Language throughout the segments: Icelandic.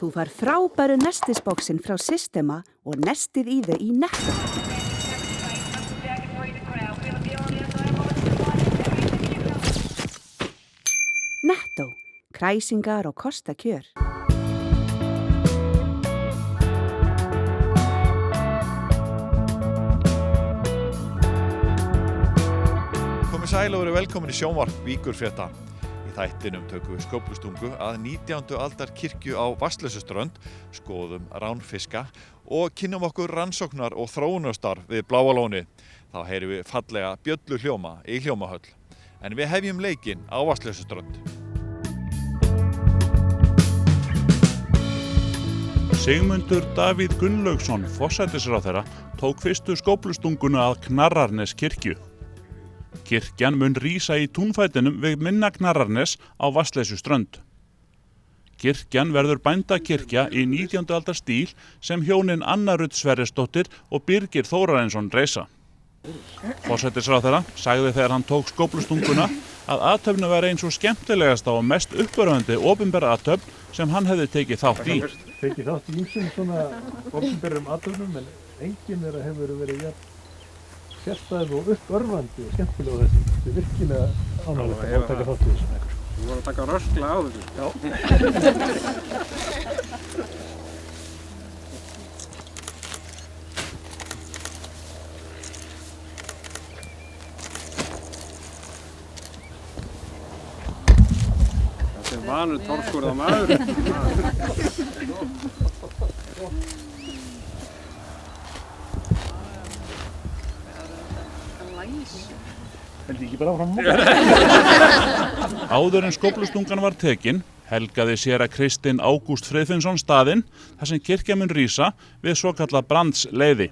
Þú fær frábæru nestisboxin frá Systema og nestið í þau í Netto. Netto, kræsingar og kostakjör. Komið sæl og verið velkomin í sjónvarp Víkurfrétta. Í þættinum tökum við skóflustungu að 19. aldar kirkju á Vatnsleysuströnd, skoðum ránfiska og kynnum okkur rannsóknar- og þróunarstarf við Bláa lónið. Þá heyrum við fallega bjöllu hljóma í hljómahöll. En við hefjum leikinn á Vatnsleysuströnd. Sigmundur Davíð Gunnlaugsson, forsætisráðherra, tók fyrstu skóflustunguna að Knarrarnes kirkju. Kirkjan mun rísa í túnfætinum við minna Knarrarnes á Vatnsleysuströnd. Kirkjan verður bændakirkja í 19. aldar stíl sem hjónin Anna Rut Sverrisdóttir og Birgir Þórarinsson reisa. Forsætisráðherra sagði þegar hann tók skóflustunguna að athöfnin væri eins og skemmtilegasta og mest uppörvandi opinbera athöfn sem hann hefði tekið þátt í. Tekið þátt í ýmsum svona opinberum athöfnum en enginn þeirra hefur verið jafn sérstæður og uppörvandi og skemmtilega á þessu. Þetta er virkilega ánægilegt að taka þátt í þessu. Þú voru að taka röskla á þessu. Já. Þetta er vanur torfskurða maður. Heldur ekki bara áfram. Áður en skóflustungan var tekin, helgaði séra Kristinn Ágúst Friðfinnsson staðinn þar sem kirkja mun rísa við svokallað brandsleiði.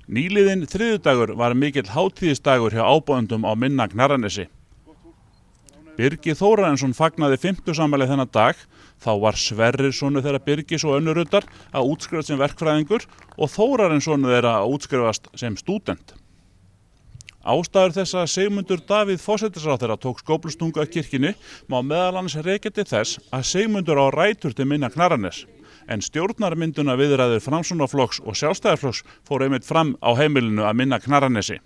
Nýliðinn þriðjudagur var mikill hátíðisdagur hjá ábúendum á minna Knarrarnesi. Birgir Þórarinsson fagnaði 50. afmæli þennan dag, þá var Sverrir sonur þeirra Birgis og Önnu Rutar að útskrifast sem verkfræðingur og Þórarinsson þeirra að útskrifast sem stúdent. Ástæður þess að Sigmundur Davíð forsætisráðherra tók skóflustungu að kirkjunni má meðal annars rekja til þess að Sigmundur á rætur til minna Knarrarnes, en stjórnarmynduna viðræður Framsóknarflokks og Sjálfstæðisflokks fór einmitt fram á heimilinu að minna Knarrarnesi.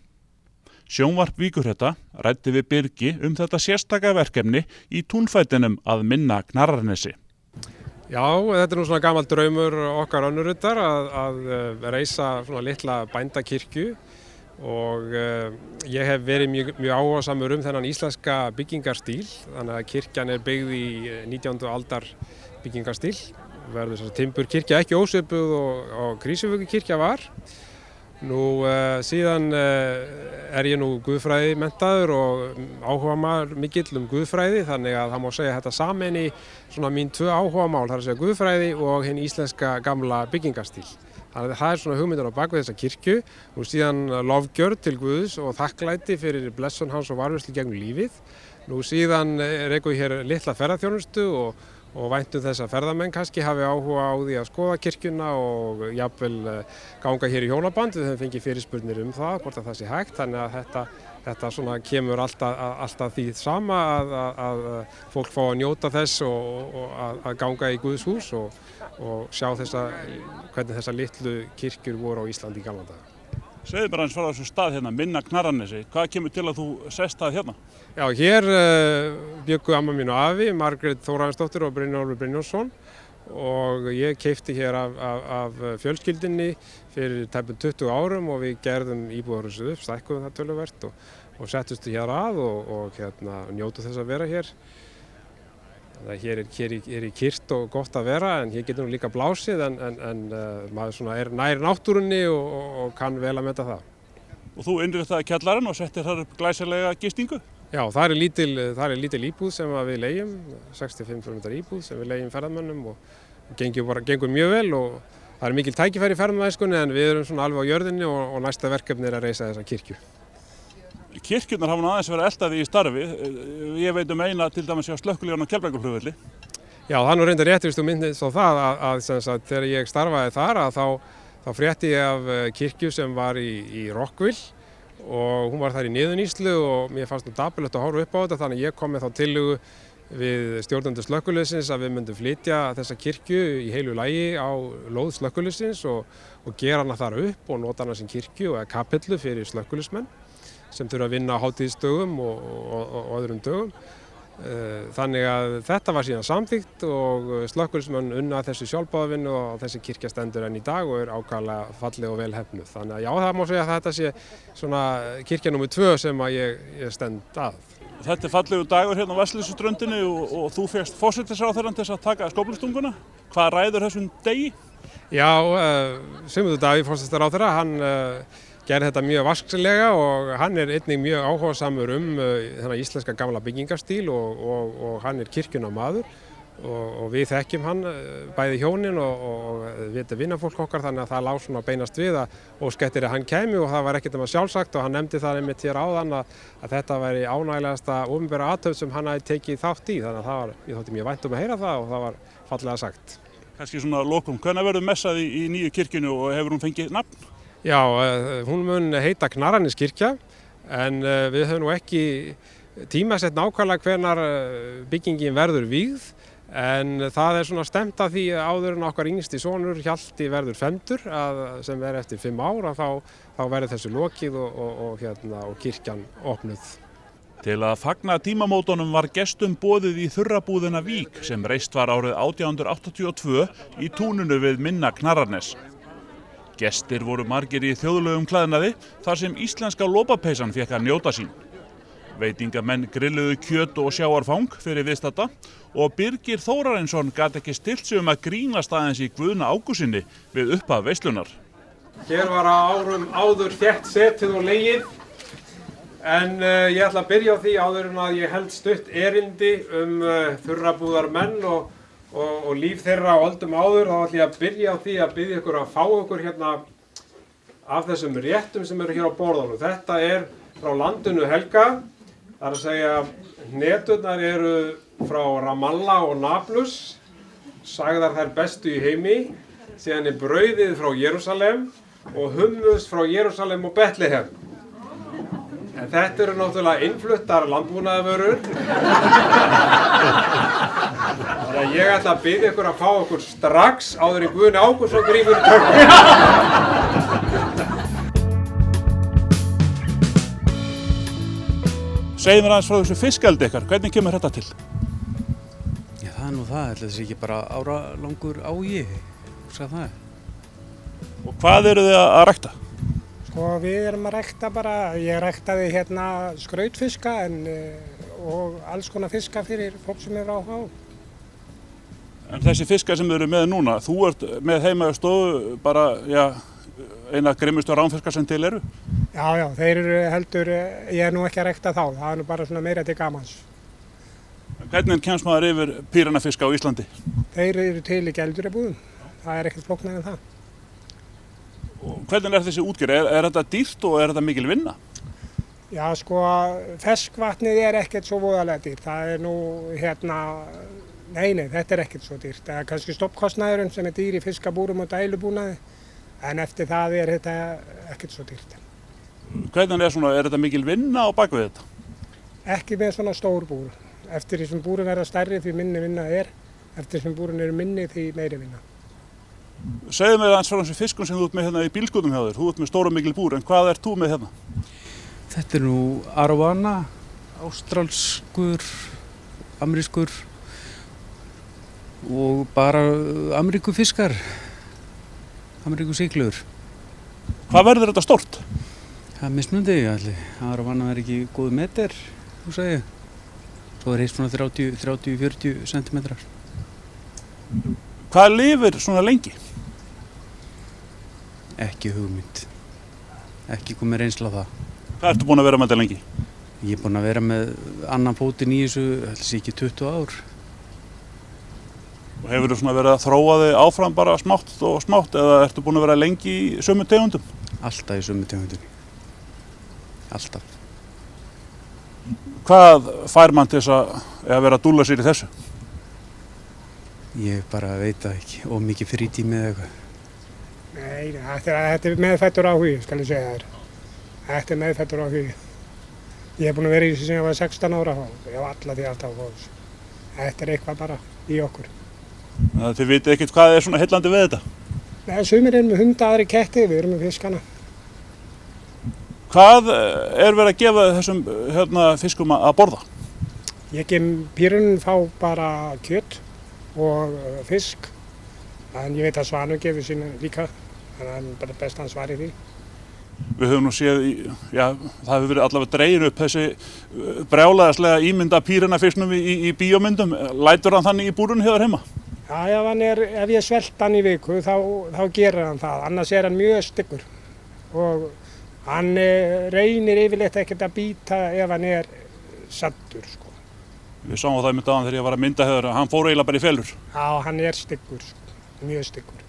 Sjónvarp Víkurfrétta ræddi við Birgi þetta sérstaka verkefni í túnfætinum að minna Knarrarnesi. Já, þetta er nú svona gamall draumur okkar Önnu Rutar að reisa svona litla bændakirkju og ég hef verið mjög áhugasamur þennan íslenska byggingarstíl, þannig að kirkjan er byggð í 19. aldar byggingarstíl, verður þess að timburkirkja ekki ósvipuð og Krýsuvíkurkirkja var. Nú síðan er ég nú guðfræði menntaður og áhugamaður mikill guðfræði, þannig að það má segja að þetta sameini svona mín tvö áhugamál, það er að segja guðfræði og hinn íslenska gamla byggingarstíl. Þannig að það er svona hugmyndir á bakvið þessa kirkju og síðan lofgjörð til Guðs og þakklæti fyrir blessun hans og varðveislu gegnum lífið. Nú síðan rekum við hér litla ferðaþjónustu og væntum þess að ferðamenn kannski hafi áhuga á því að skoða kirkjuna og jafnvel ganga hér í hjónaband. Við höfum fengið fyrirspurnir það, hvort að það sé hægt, þannig að þetta svona kemur alltaf því sama að fólk fá að njóta þess og að ganga í Guðs hús og sjá hvernig þessar litlu kirkjur voru á Íslandi í gamla daga. Segðu bara eins frá þessu stað hérna, minna Knarrarnesi. Hvað kemur til að þú sest að hérna? Já, hér bjuggu amma mín og afi, Margrét Þórarinsdóttir og Brynjólfur Brynjólfsson og ég keypti hér af fjölskyldunni fyrir tæpum 20 árum og við gerðum íbúðarhúsið upp, stækkuðum það töluvert og settumst hér að og njótum þess að vera hér. Hér er kyrrt og gott að vera en hér getur nú líka blásið en maður svona er nær náttúrunni og kann vel að meta það. Og þú innréttaði kjallarinn og settir þar upp glæsilega gistingu? Já, það er lítil íbúð sem við leigjum, 65 fermetra íbúð sem við leigjum ferðamönnum og gengur mjög vel og það er mikil tækifæri í ferðamæskunni en við erum svona alveg á jörðinni og næsta verkefni er að reisa þessa kirkju. Kirkjurnar hafa nú aðeins verið eldaði í starfi. Ég veit eina til dæmis hjá slökkviliðinu á Keflavíkurflugvelli. Já, það er nú reyndar rétt þú minnist á það að þegar ég starfaði þar þá frétti ég af kirkju sem var í Rockville og hún var þar í niðurníðslu og mér fannst nú dapurlegt að horfa upp á þetta þannig að ég kom með þá tillögu við stjórnendur slökkviliðsins að við myndum flytja þessa kirkju í heilu lagi á lóð slökkviliðsins og gera hana þar upp og nota hana sem kirkju og kapellu fyrir slökkviliðsmenn sem þurfa að vinna á hátíðisdögum og öðrum dögum. Þannig að þetta var síðan samþykkt og slökkviliðsmenn unna þessu sjálfboðavinnu og þessi kirkja stendur enn í dag og er ákaflega falleg og vel hefnuð. Þannig að já, það má segja að þetta sé svona kirkja númer 2 sem að ég stend að. Þetta er fallegu dagur hérna á Vatnsleysuströndinni og þú fékkst forsætisráðherrann til að taka skóflustunguna. Hvað ræður þessum degi? Já, Sigmundur Davíð forsætisráðherra, hann gerði þetta mjög vasklega og hann er einnig mjög áhugasamur þennan íslenska gamla byggingarstíl og hann er kirkjunnar maður og við þekkjum hann bæði hjónin og við erum vinnafólk okkar þannig að það lá svona beinast við að óska eftir að hann kæmi og það var ekkert sjálfsagt og hann nefndi það einmitt hér áðan að þetta væri ánægilegasta opinbera athöfn sem hann hafi tekið þátt í þannig að ég þótti mjög vænt að heyra það og það var fallega sagt. Kannski svona lokum, hvenær verður messað í nýju kirkjunni og hefur hún fengið nafn? Já, hún mun heita Knarrarneskirkja en við höfum nú ekki tímasett nákvæmlega hvenær byggingin verður vígð en það er svona stemt að því áður en okkar yngsti sonur Hjalti verður fermdur sem er eftir 5 ár þá verður þessu lokið og kirkjan opnuð. Til að fagna tímamótunum var gestum boðið í þurrabúðina Vík sem reist var árið 1882 í túninu við Minna Knarrarnes. Gestir voru margir í þjóðlegum klæðnaði þar sem íslenska lopapeysan fékk að njóta sín. Veitingamenn grilluðu kjöt og sjávarfang fyrir viðstadda og Birgir Þórarinsson gat ekki stillt sig að grínast aðeins í Guðna Ágússyni við upphaf veislunar. Hér var á árum áður þétt setið og legið en ég ætla að byrja á því áður en að ég held stutt erindi þurrabúðarmenn og líf þeirra á öldum áður, þá ætla ég að byrja á því að biðja ykkur að fá ykkur hérna af þessum réttum sem eru hér á borðunum. Þetta er frá landinu helga, það er að segja hneturnar eru frá Ramallah og Nablus, sagðar þær bestu í heimi, síðan er brauðið frá Jerúsalem og hummus frá Jerúsalem og Betlehem. En þetta eru náttúrulega innfluttar landbúnaðarvörur. Þannig að ég ætla að biðja ykkur að fá okkur strax áður en Guðni Ágústsson grípur í tökum. Segðu mér aðeins frá þessu fiskeldi ykkar, hvernig kemur þetta til? Já, það er nú það, þetta sé ekki bara áralangur áhugi, það er. Og hvað eru þið að rækta? Og við erum að rækta bara, ég ræktaði hérna skrautfiska og alls konar fiska fyrir fólk sem eru áhuga á. En þessi fiskar sem eru með núna, þú ert með heima á stofu bara, eina grimmustu ránfiskar sem til eru? Já, þeir eru heldur, ég er nú ekki að rækta þá, það er nú bara svona meira til gamans. Hvernig kemst maður yfir píranafiska á Íslandi? Þeir eru til í gældurabúðum, það er ekkert flóknara en það. Og hvernig er þessi útgerð? Er þetta dýrt og er þetta mikil vinna? Já, sko, ferskvatnið er ekkert svo voðalega dýrt. Það er nú nei, þetta er ekkert svo dýrt. Það er kannski stoppkostnaðurinn sem er dýr í fiskabúrum og dælubúnaði, en eftir það er þetta ekkert svo dýrt. Hvernig er þetta mikil vinna á bakvið þetta? Ekki með svona stór búr. Eftir því sem búrin verða stærri því minni vinna er, eftir því sem búrin eru minni því meiri vinna. Segðu mér aðeins frá þessu fiskum sem þú ert með hérna í bílskútum hjá þér. Þú ert með stóra mikil búr, en hvað ert þú með hérna? Þetta er nú arowana, ástralskur, amerískur og bara ameríkufiskar, ameríkusíklur. Hvað verður þetta stórt? Það er mismunandi, arowana er ekki góð meter, þú segir. Svo er heitt svona 30-40 centimetrar. Hvað lifir svona lengi? Ekki hugmynd. Ekki komið reynsla á það. Hvað ertu búin að vera með þetta lengi? Ég er búin að vera með annan fótinn í þessu, helst ekki 20 ár. Og hefur þú svona verið að þróa þig áfram bara smátt og smátt eða ertu búin að vera lengi í sömu tegundum? Alltaf í sömu tegundinni. Alltaf. Hvað fær mann til þess að vera að dúlla sér í þessu? Ég bara veit það ekki, of mikið frítími eða eitthvað. Nei, þetta er meðfæddur áhugi, skal ég segja þér. Þetta er meðfæddur áhugi. Ég er búinn að vera í þessu sem ég var 16 ára og ég hef alla því alltaf á þessu. Þetta er eitthvað bara í okkur. Þið vitið ekkert hvað er svona heillandi við þetta? Nei, sumir eru með hunda, aðri ketti, við erum með fiskana. Hvað er verið að gefa þessum fiskum að borða? Ég gef pírunum fá bara kjöt og fisk, en ég veit að Svanur gefur sína líka, þannig að það er bara best að hann svari því. Við höfum nú séð, það hefur verið allavega dregin upp þessi brjálæðislega ímynda pírunafisnum í bíómyndum. Lætur hann þannig í búrunni hjá þér heima? Já, ef ég svelt hann í viku þá gerir hann það, annars er hann mjög styggur og hann reynir yfirleitt ekkert að bíta ef hann er saddur, sko. Við sáum það einmitt á hann þegar ég var að mynda hefur, hann fór eiginlega bara í felur. Já, hann er styggur, sko. Mjög styggur.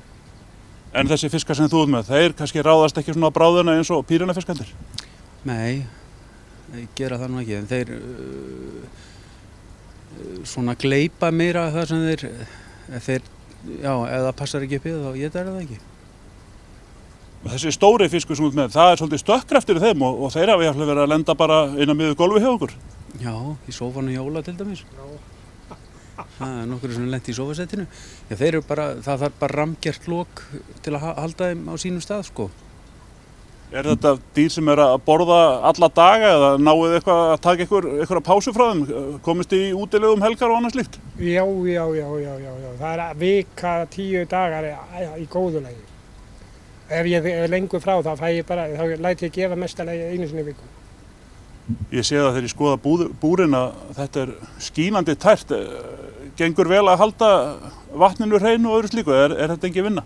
En þessi fiskar sem þú ert með, þeir kannski ráðast ekki svona á bráðuna eins og pírunafiskarnir? Nei, þeir gera það nú ekki, en þeir svona gleypa meira það sem þeir, ef það passar ekki upp í þá geta það ekki. Og þessi stóri fiskur sem þú ert með, það er svolítið stökkkraftur í þeim og þeir hafa jafnvel verið að lenda bara inn á miðju gólfi hjá okkur. Já, í sófanum hjá Óla til dæmis. Það er nokkur sem lenti í sófasettinu. Já, þeir eru bara, það þarf bara ramgert lok til að halda þeim á sínum stað, sko. Er þetta dýr sem er að borða alla daga eða náið eitthvað að taka eitthvað pásu frá þeim? Komist í útilegum helgar og annað slíkt? Já. Það er vika 10 dagar í góðu lagi. Ef ég er lengur frá þá læt ég gefa mestalagi einu sinni í viku. Ég sé það þegar ég skoða búrin að þetta er skínandi tært. Gengur vel að halda vatninu hreinu og öðru slíku? Er þetta engin vinna?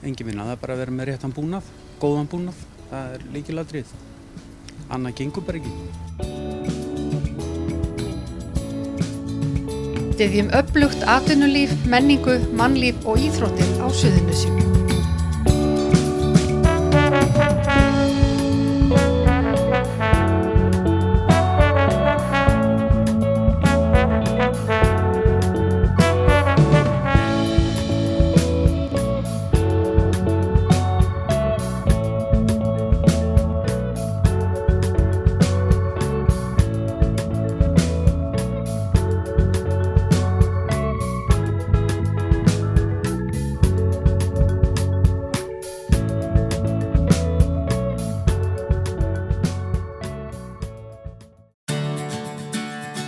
Engin vinna, það er bara að vera með réttan búnað, góðan búnað. Það er lykilatriði. Annað gengur bara ekki. Styðjum öflugt atvinnulíf, menningu, mannlíf og íþróttir á Suðurnesjum.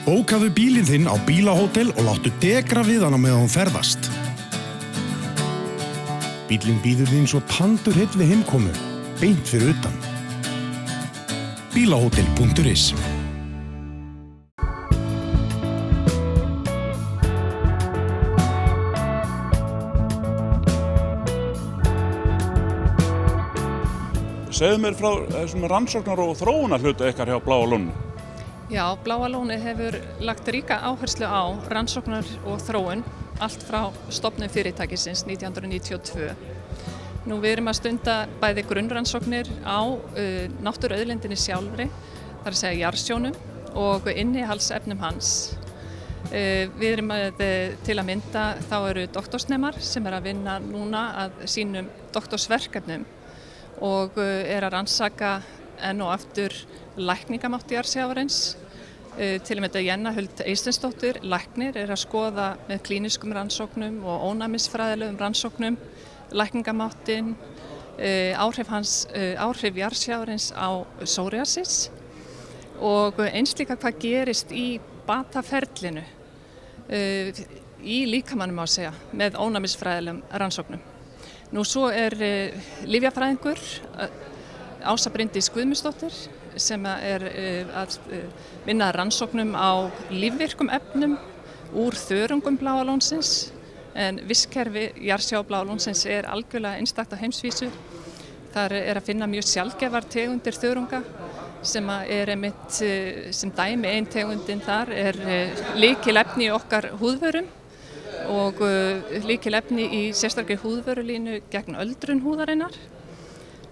Bókaðu bílinn þinn á bílahótel og láttu degra við hann á meðan hún ferðast. Bílinn bíður þín svo tandur heill við heimkomu, beint fyrir utan. Bílahótel.is Segðu mér frá þessum rannsóknar og þróunar hluta ykkar hjá Bláa lóninu. Já, Bláa lónið hefur lagt ríka áherslu á rannsóknar og þróun allt frá stofnun fyrirtækisins 1992. Nú við erum að stunda bæði grunnrannsóknir á náttúruauðlindinni sjálfri, það er að segja jarðsjónum og innihaldsefnum hans. Við erum til að mynda, þá eru doktorsnemar sem er að vinna núna að sínum doktorsverkefnum og er að rannsaka enn og aftur lækningamátt jarðsjávarins. Til og með Jenna Huld Eysteinsdóttir, læknir, er að skoða með klíniskum rannsóknum og ónæmisfræðilegum rannsóknum lækningamáttin, áhrif jarðsjávarins á psoriasis og eins líka hvað gerist í bataferlinu í líkamanum á segja með ónæmisfræðilegum rannsóknum. Nú svo er lyfjafræðingur Ása Bryndís Guðmundsdóttir sem er að vinna rannsóknum á lífvirkum efnum úr þörungum Bláa lónsins en vistkerfi jarðsjá Bláa lónsins er algjörlega einstakt á heimsvísu. Þar er að finna mjög sjaldgæfar tegundir þörunga sem er einmitt sem dæmi ein tegundin þar er lykilefni í okkar húðvörum og lykilefni í sérstakri húðvörulínu gegn öldrun húðarinnar.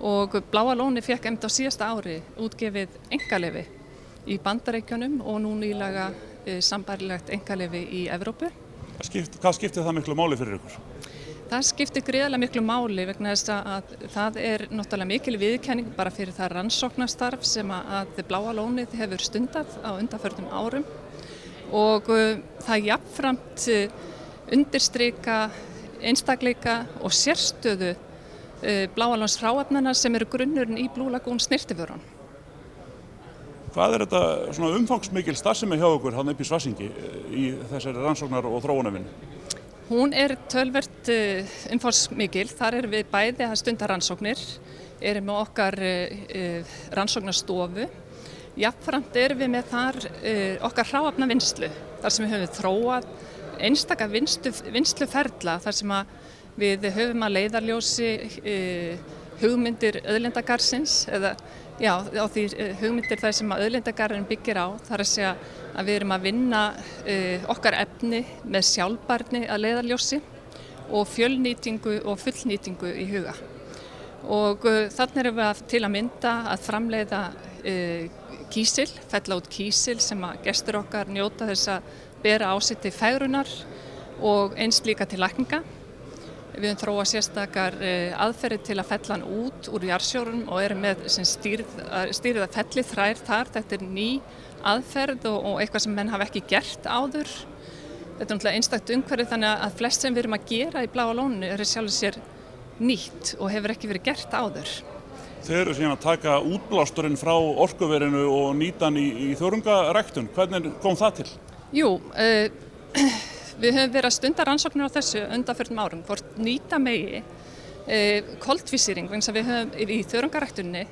Og Bláa lónið fékk einmitt á síðasta ári útgefið einkaleyfi í Bandaríkjunum og nú nýlega sambærilegt einkaleyfi í Evrópu. Hvað skiptir það miklu máli fyrir ykkur? Það skiptir gríðarlega miklu máli vegna þess að það er náttúrulega mikil viðurkenning bara fyrir það rannsóknarstarf sem að Bláa lónið hefur stundað á undanförnum árum og það jafnframt undirstrika einstakleika og sérstöðu Bláalóns hráefnanna sem eru grunnurinn í Blue Lagoon snyrtivörun. Hvað þetta svona umfangsmikil starfsemi hjá ykkur hann upp í Svartsengi í þessari rannsóknar- og þróunarvinnu? Hún töluvert umfangsmikil. Þar erum við bæði að stunda rannsóknir, erum með okkar rannsóknarstofu. Jafnframt erum við með þar okkar hráefnavinnslu, þar sem við höfum þróað einstaka vinnsluferla, þar sem við höfum að leiðarljósi hugmyndir auðlindagarðsins, eða á því hugmyndir þar sem auðlindagarðurinn byggir á, þar að segja að við erum að vinna okkar efni með sjálfbærni að leiðarljósi og fjölnýtingu og fullnýtingu í huga. Og þannig erum við til að mynda að framleiða kísil, fella út kísil sem að gestur okkar njóta þess að bera á sig til fegrunar og eins líka til lækninga. Við höfum þróað sérstakar aðferðir til að fella hann út úr jarðsjórunum og erum með stýrða fellithrær þar. Þetta ný aðferð og eitthvað sem menn hafa ekki gert áður. Þetta náttúrulega einstakt umhverfi, þannig að flest sem við erum að gera í Bláa lóninu sjálfur sér nýtt og hefur ekki verið gert áður. Þeir eru síðan að taka útblásturinn frá orkuverinu og nýta hann í þörungaræktun. Hvernig kom það til? Jú, við höfum verið að stunda rannsóknir á þessu undanförnum árum, hvort nýta megi koltvísýring, vegna þess að við höfum í þörungaræktuninni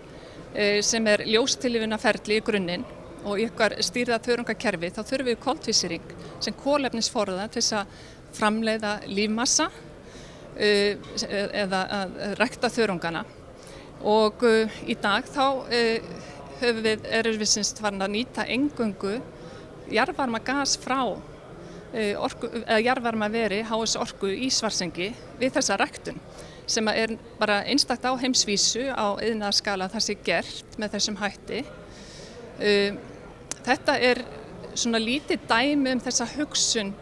sem ljóstillífunarferli í grunninn og í okkar stýrða þörungakerfi, þá þurfum við koltvísýring sem kolefnisforða til þess að framleiða lífmassa eða að rækta þörungana. Og í dag þá erum við farin að nýta eingöngu jarðvarmagas frá jarðvarmaveri HS Orku í Svartsengi við þessa ræktun sem bara einstakt á heimsvísu á iðnaðarskala það sé gert með þessum hætti. Þetta svona lítið dæmi þessa hugsun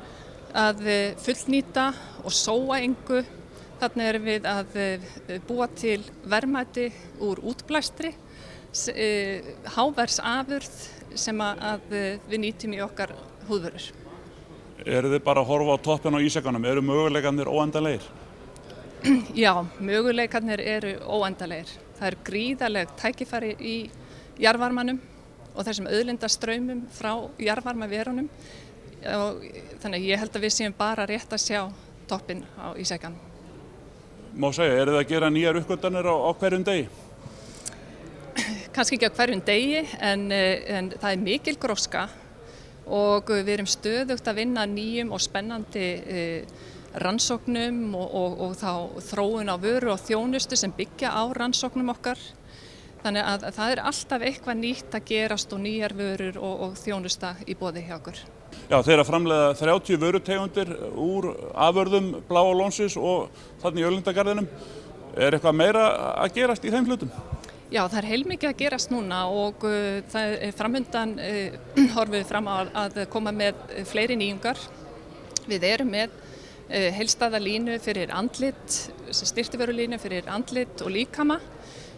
að fullnýta og sóa engu. Þarna erum við að búa til verðmæti úr útblæstri, háverðsafurð sem að við nýtum í okkar húðvörur. Eru þið bara að horfa á toppinn á ísjakanum? Eru möguleikarnir óendanlegir? Já, möguleikarnir eru óendanlegir. Það gríðarleg tækifæri í jarðvarmanum og þessum auðlindastraumum frá jarðvarmaverunum. Þannig að ég held að við séum bara rétt að sjá toppinn á ísjakanum. Má segja, eru þið að gera nýjar uppgötvanir á hverjum degi? Kannski ekki á hverjum degi, en það mikil gróska og við erum stöðugt að vinna nýjum og spennandi rannsóknum og þá þróun á vöru og þjónustu sem byggja á rannsóknum okkar. Þannig að það alltaf eitthvað nýtt að gerast og nýjar vörur og þjónusta í boði hjá okkur. Já, þeir eru að framleiða 30 vörutegundir úr afurðum Bláa lónsins og þarna í auðlindagarðinum. Eitthvað meira að gerast í þeim hlutum? Já, það heilmikið að gerast núna og það framöndan horfum við fram á að koma með fleiri nýjungar. Við erum með heildstæða línu fyrir andlit, styrtivörulínu fyrir andlit og líkama.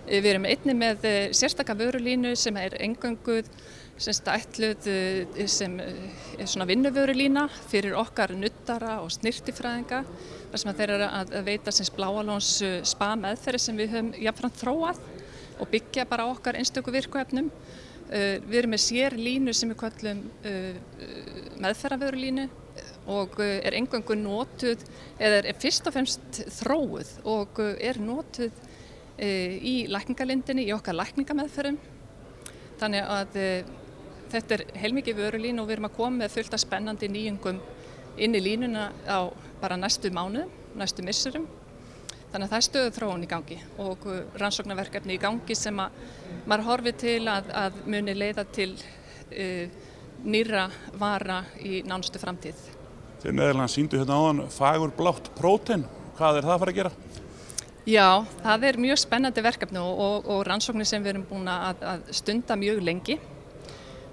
Við erum einnig með sérstaka vörulínu sem eingöngu ætluð sem svona vinnuvörulína fyrir okkar nuddara og snyrtifræðinga þar sem þeir eru að veita Bláa lóns spa meðferði sem við höfum jafnframt þróað og byggja bara okkar einstöku virkuefnum. Við erum með sér línu sem við köllum meðferðavörulínu og eingöngu notuð eða fyrst og fremst þróuð og notuð í lækningalindinni, í okkar lækningameðferðum. Þannig að þetta heilmikið vörulín og við erum að koma með fullt af spennandi nýjungum inn í línuna á bara næstu mánuðum, næstu misserum. Þannig að það stöðug þróun í gangi og rannsóknarverkefni í gangi sem að maður horfir til að muni leiða til nýrra vara í nánustu framtíð. Þið meðal sýndu hérna áðan fagurblátt prótein. Hvað það að fara að gera? Já, það mjög spennandi verkefni og rannsóknir sem við erum búin að stunda mjög lengi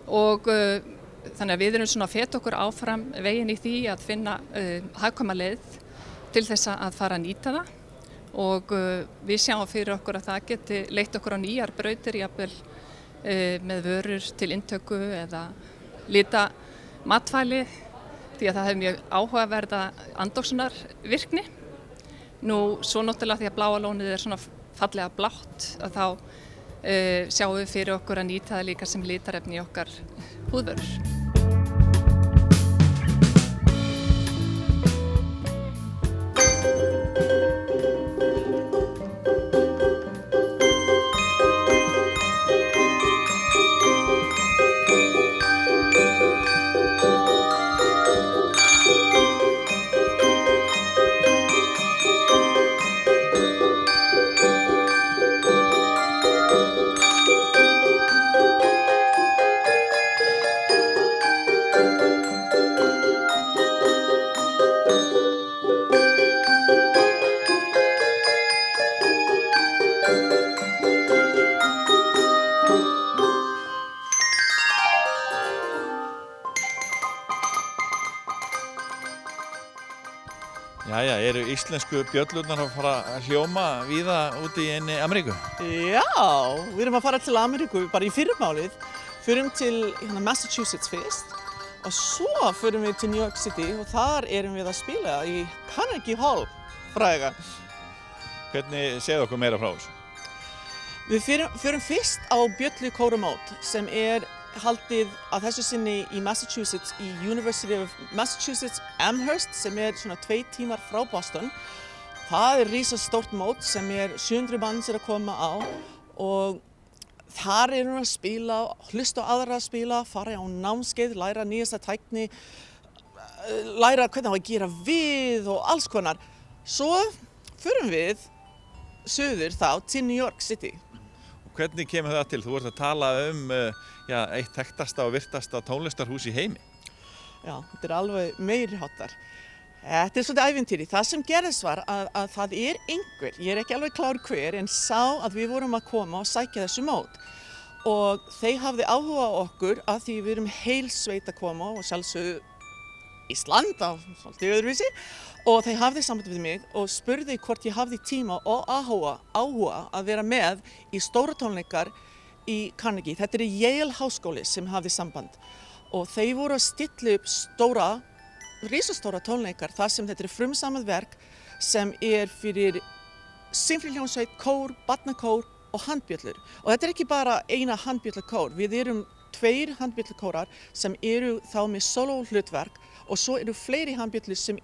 og þannig að við erum svona að feta okkur áfram veginn í því að finna hagkvæma leið til þess að fara að nýta það og við sjáum fyrir okkur að það geti leitt okkur á nýjar brautir jafnvel með vörur til inntöku eða matvæli því að það hefur mjög áhugaverða andóksunar virkni. Nú svo náttúrulega því að Bláa lónið svona fallega blátt að þá sjáum við fyrir okkur að nýta það líka sem litarefni í okkar húðvörur. Jæja, eru íslensku bjöllurnar að fara að hljóma víða úti í einni Ameríku? Já, við erum að fara til Ameríku bara í fyrramálið. Förum til Massachusetts fyrst og svo förum við til New York City og þar erum við að spila í Carnegie Hall fræga. Hvernig segðu okkur meira frá þessu? Við förum fyrst á bjöllukóramót sem haldið að þessu sinni í Massachusetts, í University of Massachusetts Amherst sem svona 2 tímar frá Boston. Það risastórt mót sem 700 manns að koma á og þar erum við að spila, hlusta á aðra að spila, fara á námskeið, læra nýjasta tækni, læra hvernig á að gera við og alls konar. Svo förum við suður þá til New York City. Hvernig kemur það til? Þú ert að tala eitt þekktasta og virtasta tónlistarhús í heimi. Já, þetta alveg meiriháttar. Þetta svolítið ævintýri. Það sem gerðist var að það einhver, ég ekki alveg klár hver, en sá að við vorum að koma og sækja þessu mót. Og þeir hafði áhuga á okkur að því við erum heil sveit að koma og sjálfsögðu Ísland á svolítið öðruvísi. Og þeir hafði samband við mig og spurði hvort ég hafði tíma og áhuga að vera með í stóra tónleikar í Carnegie. Þetta Yale háskóli sem hafði samband. Og þeir voru að stilla upp risastóra tónleikar þar sem þetta frumsamað verk sem fyrir sinfóníuhljómsveit, kór, barnakór og handbjöllur. Og þetta ekki bara eina handbjöllukór. Við erum 2 handbjöllukórar sem þá með sólóhlutverk og svo fleiri handbjöllur sem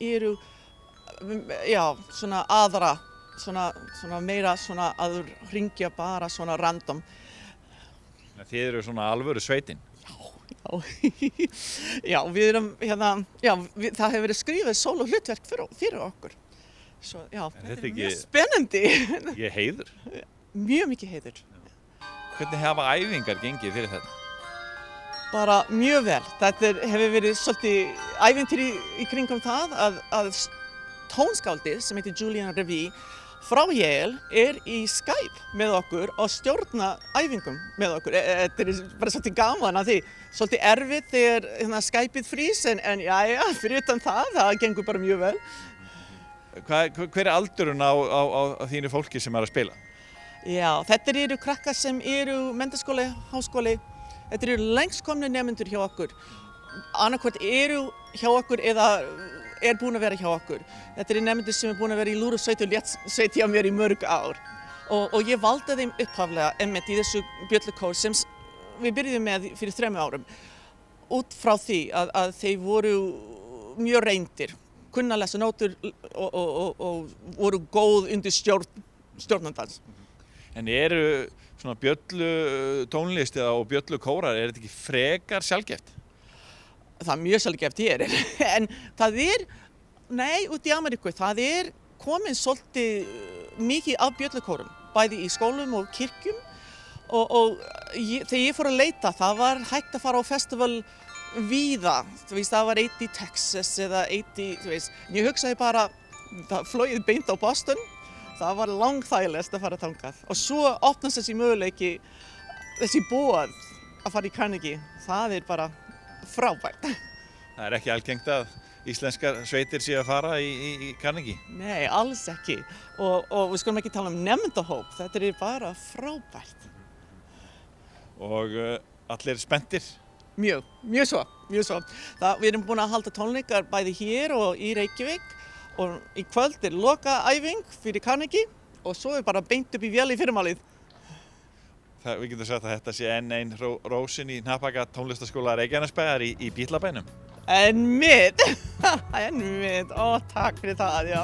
svona aðra, svona meira svona að hringja bara svona random. Þið eru svona alvöru sveitin? Já, við erum það hefur verið skrifað sólóhlutverk fyrir okkur. Svo, já, þetta mjög spennandi. Ég heiður? Mjög mikið heiður. Hvernig hafa æfingar gengið fyrir þetta? Bara mjög vel. Þetta hefur verið svolítið ævintýri í kringum það að tónskáldið sem heitir Julian Revie frá Yale í Skype með okkur og stjórna æfingum með okkur. Þetta bara svolítið gaman að því svolítið erfitt þegar Skypeið frýs en jæja, fyrir utan það gengur bara mjög vel. Hver aldurinn á þínu fólki sem að spila? Já, þetta krakkar sem menntaskóli, háskóli. Þetta lengst komnu nemendur hjá okkur. Annarkvort hjá okkur eða búin að vera hjá okkur. Þetta nemendur sem búin að vera í lúðrasveit og léttsveit hjá mér í mörg ár. Og ég valdi þeim upphaflega einmitt í þessu bjöllukór sem við byrjuðum með fyrir 3 árum. Út frá því að þeir voru mjög reyndir, kunna lesa nótur og voru góð undir stjórnandans. En svona bjöllu tónlist og bjöllu kórar, þetta ekki frekar sjaldgæft? Það mjög sjaldgæft hér, en það út í Ameríku, það komin svolítið mikið af bjöllukórum, bæði í skólum og kirkjum og þegar ég fór að leita, það var hægt að fara á festival víða, það var eitt í Texas eða eitt í, ég hugsaði bara, það flogið beint á Boston. Það var langþægilegast að fara þangað og svo opnast þessi möguleiki, þessi boð að fara í Carnegie. Það bara frábært. Það ekki algengt að íslenskar sveitir séu að fara í Carnegie? Nei, alls ekki. Og við skulum ekki tala nemendahóp, þetta bara frábært. Og allir spenntir? Mjög svo. mjög svo. Við erum búin að halda tónleikar bæði hér og í Reykjavík og í kvöld lokaæfing fyrir Carnegie og svo bara beint upp í vél í fyrramálið. Við getum sagt að þetta sé enn ein rósin í Hnapaka tónlistaskóla Reykjanesbæjar í Bílabænum. Einmitt, takk fyrir það, já.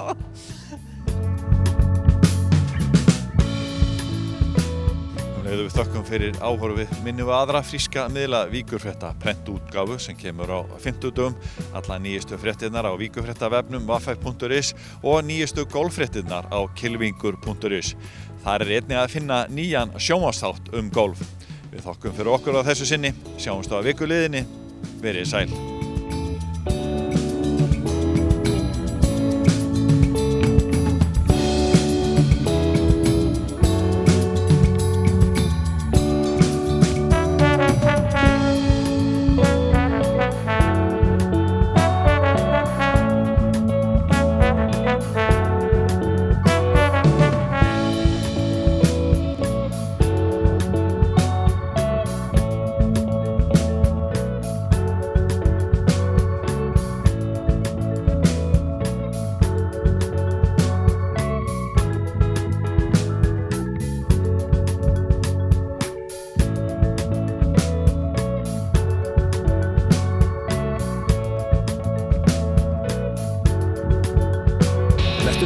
Við þökkum fyrir áhorfið, minnum við aðra fríska miðla Víkurfrétta prentútgáfu sem kemur á 50 alla nýjustu fréttirnar á víkurfréttavefnum vf.is og nýjustu golffréttirnar á kylfingur.is. Þar einnig að finna nýjan sjónvarpsþátt golf. Við þökkum fyrir okkur á þessu sinni, sjáumst á vikuliðinni, verið sæl.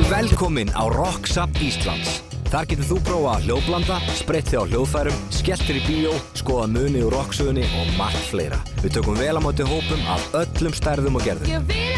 Velkomin á Rocksafn Íslands. Þar getur þú prófað að hljóðblanda, spreytt þig á hljóðfærum, skellt þér í bíó, skoða muni úr rocksögunni og margt fleira. Við tökum vel á móti hópum af öllum stærðum og gerðum.